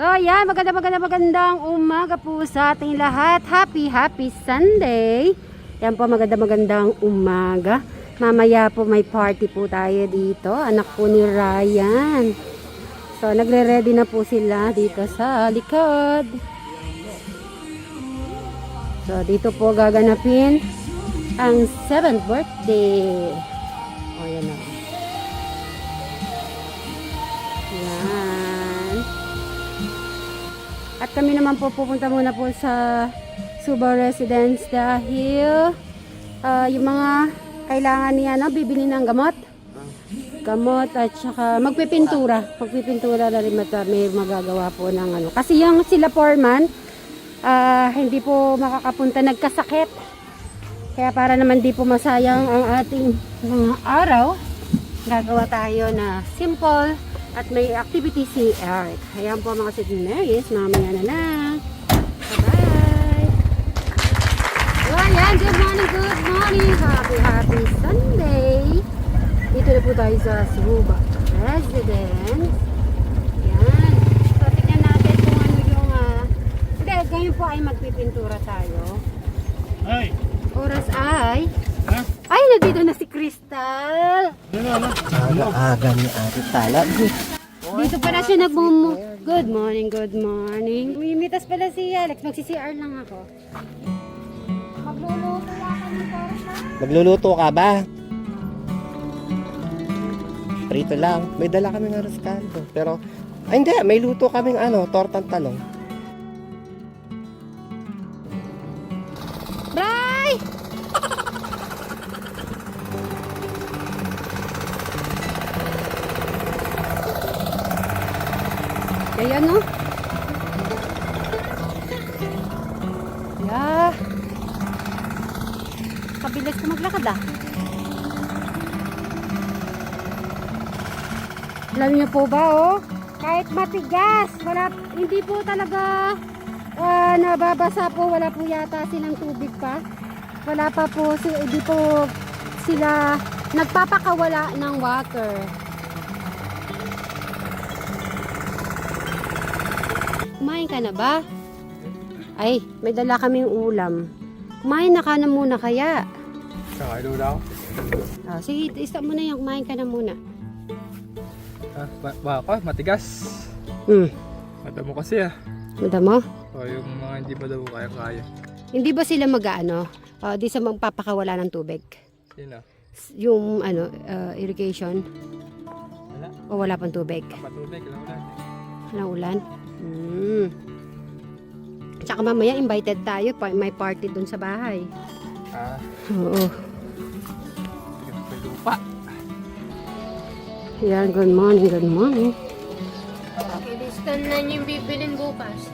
So yan, magandang umaga po sa ating lahat. Happy Sunday. Yan po, magandang umaga. Mamaya po may party po tayo dito. Anak po ni Ryan. So nagre-ready na po sila dito sa likod. So dito po gaganapin ang 7th birthday. O yan o. Yan. At kami naman po pupunta muna po sa Suba Residence dahil yung mga kailangan niya bibili ng gamot at saka magpipintura na rin may magagawa po ng kasi yung sila foreman hindi po makakapunta, nagkasakit, kaya para naman di po masayang ang ating mga araw, gagawa tayo na simple at may activity si Eric. Ayan po mga Sydneys, mamaya na lang. Bye-bye! So ayan, good morning! Happy Sunday! Dito na po tayo sa Suba Residence. Ayan. So tignan natin kung ano yung hindi, ngayon po ay magpipintura tayo. Ay! Oras ay ay, nandito na si Crystal. Aga ni Ate Tala. Dito pala siya Good morning. Mimitas pala si Alex. Magsi-CR lang ako. Magluluto lang kami para sa... Magluluto ka ba? Prito lang. May dala kaming arroz caldo. Pero, ay hindi. May luto kaming tortang talong. Bray! Ayan no? Yeah. Kabilis ko maglakad Alam niyo po ba kahit matigas, hindi po talaga nababasa po, wala po yata silang tubig pa. Wala pa po, hindi po sila nagpapakawala ng water. Kumain ka na ba? Ay, may dala kaming ulam. Kumain na ka na muna kaya. Kakain mo daw? Sige, stop mo na yan. Kumain ka na muna. Baka, matigas. Madamo kasi Madamo? O yung mga hindi madamo kaya-kaya. Hindi ba sila di sa magpapakawala ng tubig? Yun Yung irrigation? Wala. O wala pang tubig? Patubig, wala. Walang ulan? Tsaka mamaya invited tayo, may party dun sa bahay. Oo. May lupa. Yan, good morning. Crystal na yung bibilin bukas.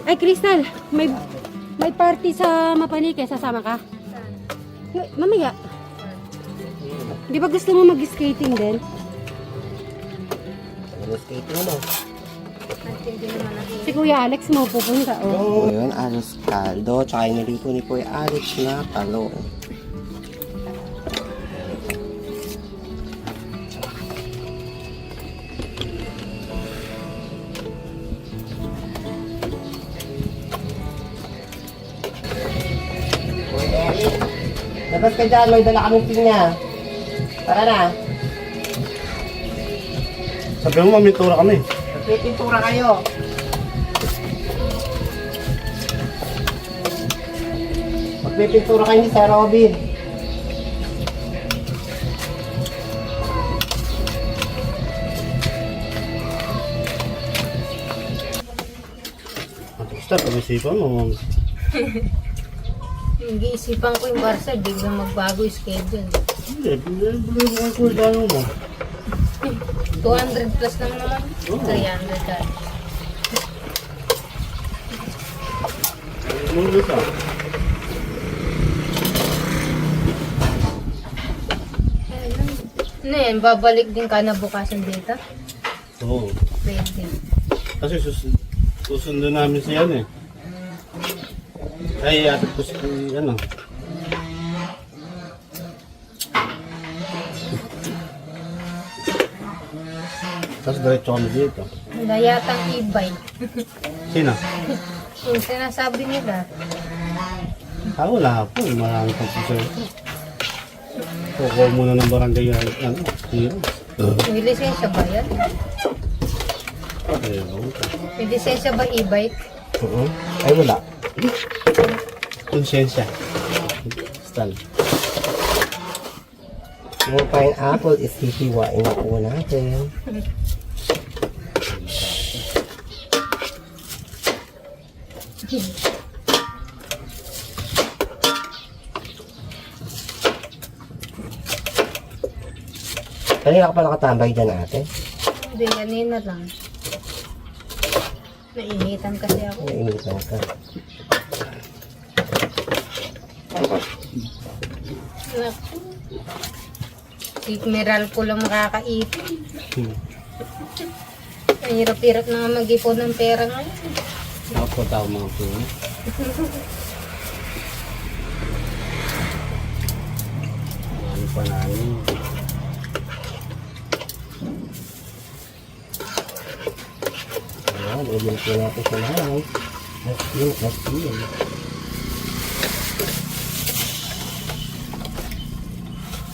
Ay, Crystal, may party sa Mapanike, sasama ka? Mamaya. Di ba gusto mo mag-skating din? Skating mo. Si Kuya Alex mo pupunta, Oo, yun. Arroz caldo. Tsaka iniliko ni Kuya Alex na talong. Labas ka dyan, may dala kaming pinya. Tara na. Sabi mo, mamintura kami. Magpipintura kayo. Magpipintura kayo ni Sir Robin. Basta, pag-isipan mo. Nag-iisipan ko yung Barca, biglang magbago yung schedule. Hindi, bigyan mo ko yung mo. 200 plus lang naman. 300 ka. Ano ito? Ano yan, babalik din ka na bukasan dito? Oo. Pwede. Kasi susunod namin siya Ay, atin ko si Tapos diretso kami dito. Wala yatang e-bike. Sino? Yung sinasabi nila. Wala po. Maraming pagsiserto. Kukuha muna ng barangay yung hero. May lisensya ba yan? Ayun. May lisensya ba e-bike? Ay, wala. Konsensya. Stal. Yung pineapple is hihiwain na po natin. Kanina ka pa nakatambay dyan ate. Hindi, kanina lang. Nainitan kasi ako. Nainitan ka. Sigmeral ko lang makakaipon. Ang hirap-hirap na nga mag-ipon ng pera ngayon. Ako tao mga po. Ano pa namin? Ayan, ilin po natin sa lahat. Asin.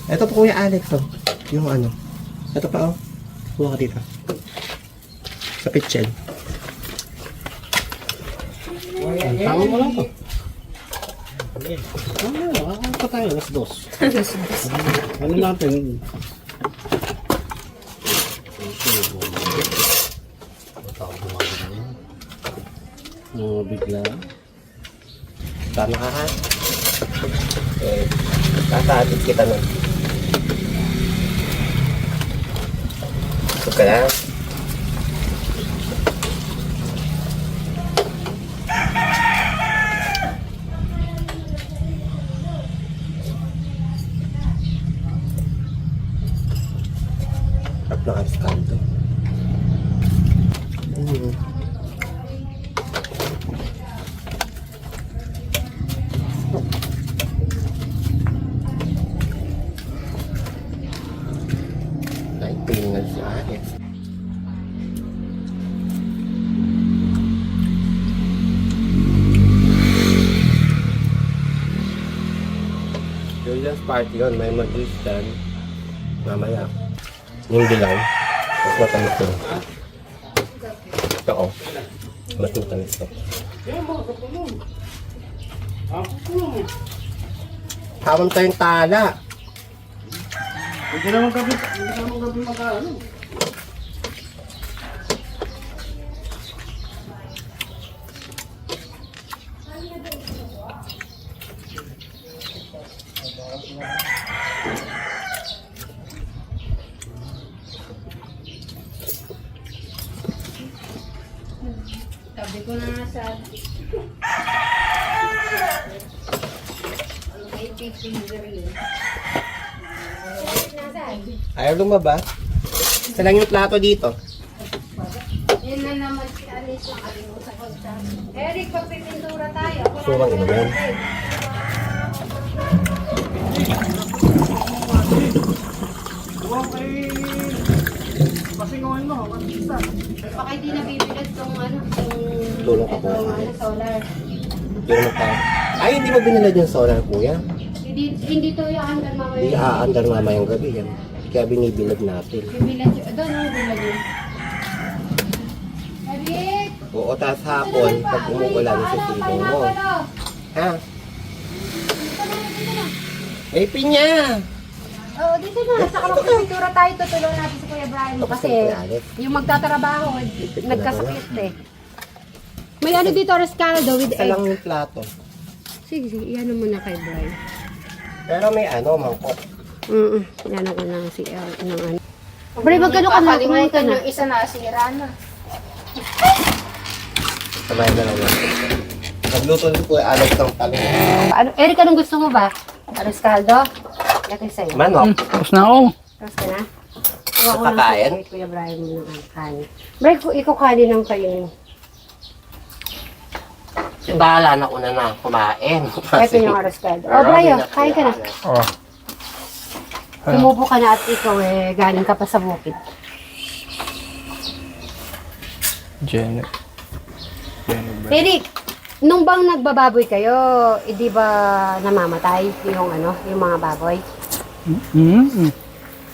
Ito po Kuya Alex, oh. Yung ano. Ito pa, oh. Kuha ka dito. Sa kitchen. Tama mo lang to. Ano pa tayo? Alas 2. Ano natin? Bigla. Tama ka ha? Tataatit kita nun. Gusto ka lang? Sarap na kariskanto. Ay, pingal si Alex. Julian's party yun, may mag-juice dyan. Mamaya. Yung dilaw. Mas matamis to. Ito oh. Mas matamis to. Habang tayong tala. Hindi naman gabi mag-ano. Sabi ko na nga sa ay pipinger yun. Ayaw lumaba. Isa lang yung plato dito. Yun na naman si Alice ang kalimutan ko sa Eric, pagpipintura tayo. Surang ino yan. Baka hindi nabibigat tong ano, Tulong ka po. solar. Yung nagpa... Ay, hindi mo binilad yung solar, kuya. Hindi to yung hanggang mamaya. Hindi aandar mamayang gabi yan. Kaya binibilad natin. Bibilan siya. Doon ang bibilan yun. Eric! Oo, tas hapon, pag umuulan sa silong mo. Ha? May pinya! Oo, dito na. Saka magpipintura tayo. Tutulungan natin si Kuya Brian mo. Kasi yung magtatrabaho, nagkasakit eh. May ano dito, Rescaldo with Isa lang egg. yung plato. Sige, sige. Iyan mo na kay Brian. Pero may ano, mangkok. Yan ko na si ng ano. Brian, magkano ka na? Kumain ka na. Yung isa nasira na. Sabay na lang natin. Nagluto din po Alex ng talong. Ano, Eric, anong gusto mo ba? Rescaldo? Ito yung sa'yo. Manok. Tapos na ako. Tapos ka na? Kuha ko Kakain? ng Kuya Brian mo ng kanin. Brian, ikaw kanin ng kayo. Bahala na una na kumain. Ito yung Rescaldo. Oh, Brian, kain ka na. Oh. Tumubo ka na at ikaw galing ka pa sa bukid. Jenny. Eric, nung bang nagbababoy kayo, di ba namamatay yung yung mga baboy? Mm-hmm.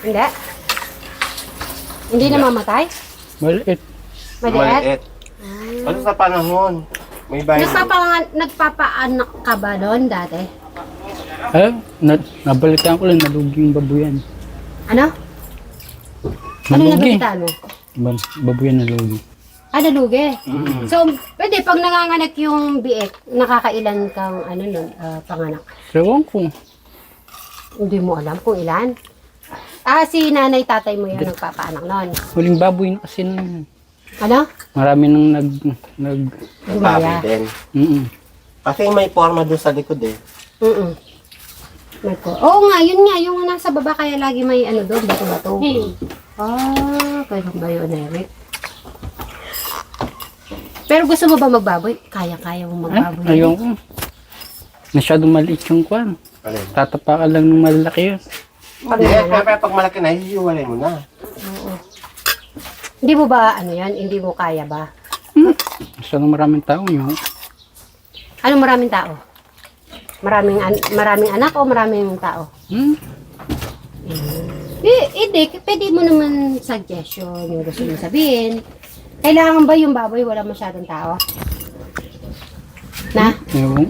Hindi? Hindi namamatay? Maliit. Maliit? Ano sa panahon? May bayan. Nagpapaanak ka ba doon dati? Nabalitaan ko lang, nalugi yung babuyan. Ano? Ano Nalugi. nabalitaan mo? Babuyan nalugi. Nalugi. So, pwede pag nanganganak yung biik, nakakailan kang panganak? Ewan ko. Hindi mo alam kung ilan? Si nanay tatay mo yung nagpapaanak noon. Huling baboy na kasi nun. Ano? Marami nang Gumaya. din. Mm-mm. Kasi may forma doon sa likod eh. Oo nga, yun nga, yung nasa baba kaya lagi may doon, bato-bato. Kaya ba yun, Eric? Pero gusto mo ba magbaboy? Kaya-kaya mo magbaboy. Ayaw ko. Masyadong maliit yung kwan. Alin? Tatapakan lang ng malaki yun. Pero pag malaki na, hihiwalay mo na. Oo. Hindi mo ba, hindi mo kaya ba? Masyadong maraming tao yun. Ano maraming tao? Maraming anak o maraming tao? Hindi, pwede mo naman suggestion yung gusto mo sabihin. Kailangan ba yung baboy wala masyadong tao? Na? Ewan.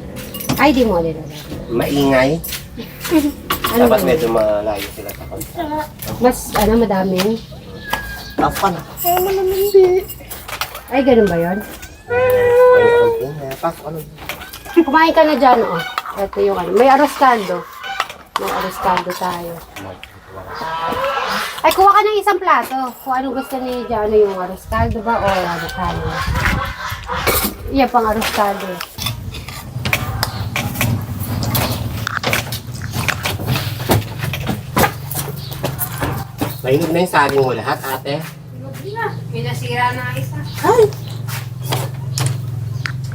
Ay, di mo alin. Maingay. Ano Dapat ba? medyo malayo sila sa konti. Mas, madaming? Tapos pa na. Ay, ganun ba yun? Pasok ano. Kumain ka na dyan, Ito yung may arroz caldo. May arroz caldo tayo. Ay, kuha ka ng isang plato. Kung anong gusto ni Jano, yung arroz caldo ba o kano. Yan pang arroz caldo. Mahinog na yung saging mo lahat, ate. May nasira na isa.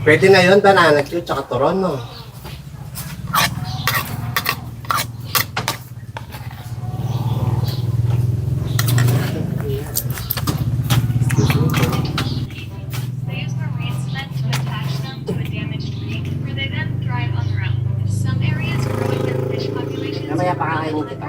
Pwede na yun, banana cue, tsaka turon, no? They use marine cement to attach them to a damaged tank where they then thrive on their own. Some areas growing their fish populations Mamaya pakakainin kita.